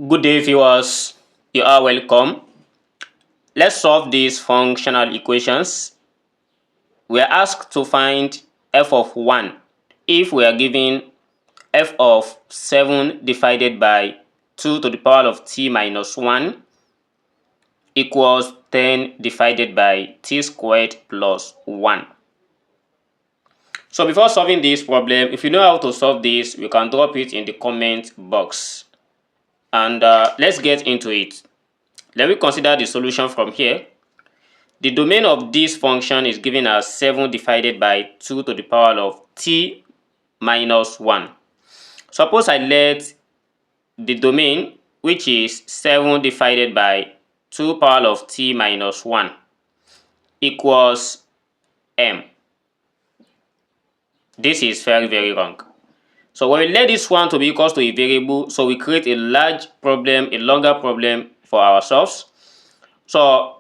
Good day, viewers. You are welcome. Let's solve these functional equations. We are asked to find f of 1 if we are given f of 7 divided by 2 to the power of t minus 1 equals 10 divided by t squared plus 1. So before solving this problem, if you know how to solve this, you can drop it in the comment box. And let's get into it. Let me consider the solution from here. The domain of this function is given as 7 divided by 2 to the power of t minus 1. Suppose I let the domain, which is 7 divided by 2 power of t minus 1, equals m. This is very wrong. So when we let this one to be equals to a variable, so we create a longer problem for ourselves. So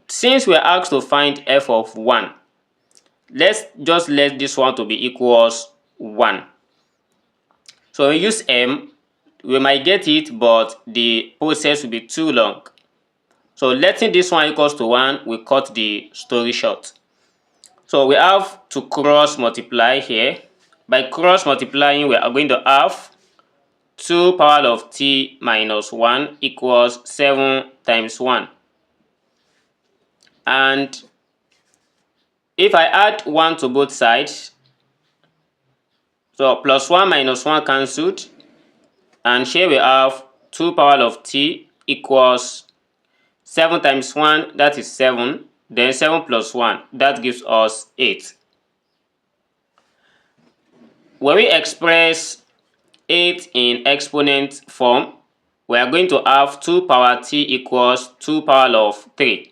since we are asked to find f of 1, let's just let this one to be equals 1. So when we use m, we might get it, but the process will be too long. So letting this one equals to 1 will cut the story short. So we have to cross multiply here. By cross multiplying, we are going to have 2 power of t minus 1 equals 7 times 1. And if I add 1 to both sides, so plus 1 minus 1 cancelled, and here we have 2 power of t equals 7 times 1, that is 7, then 7 plus 1, that gives us 8. When we express 8 in exponent form, we are going to have 2 power t equals 2 power of 3.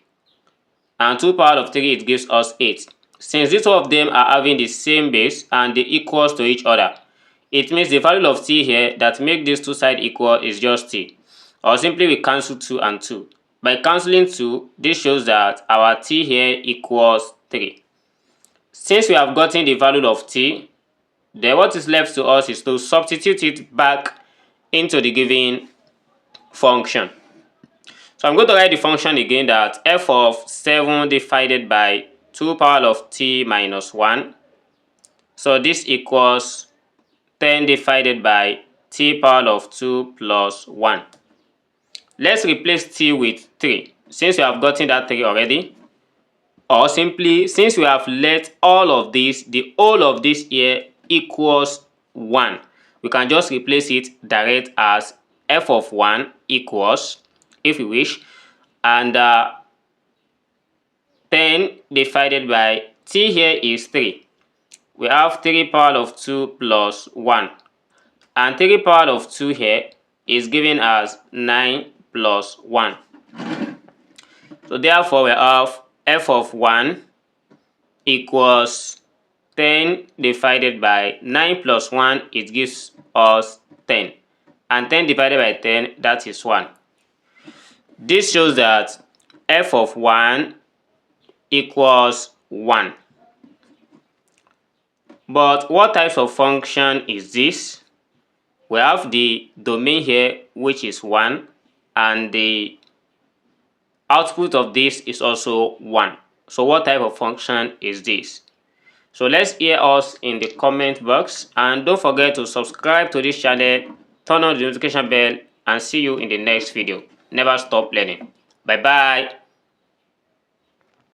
And 2 power of 3, it gives us 8. Since these two of them are having the same base and they equals to each other, it means the value of t here that make these two sides equal is just t. Or simply we cancel 2 and 2. By cancelling 2, this shows that our t here equals 3. Since we have gotten the value of t, then what is left to us is to substitute it back into the given function. So I'm going to write the function again, that f of 7 divided by 2 power of t minus 1. So this equals 10 divided by t power of 2 plus 1. Let's replace t with 3 since we have gotten that 3 already. Or simply, since we have let all of this, the whole of this here equals 1, we can just replace it direct as f of 1 equals, if you wish, and 10 divided by t here is 3. We have 3 power of 2 plus 1. And 3 power of 2 here is given as 9 plus 1. So therefore we have f of 1 equals 10 divided by 9 plus 1, it gives us 10. And 10 divided by 10, that is 1. This shows that f of 1 equals 1. But what types of function is this? We have the domain here, which is 1, and the output of this is also 1. So what type of function is this? So let's hear us in the comment box, and don't forget to subscribe to this channel, turn on the notification bell, and see you in the next video. Never stop learning. Bye bye.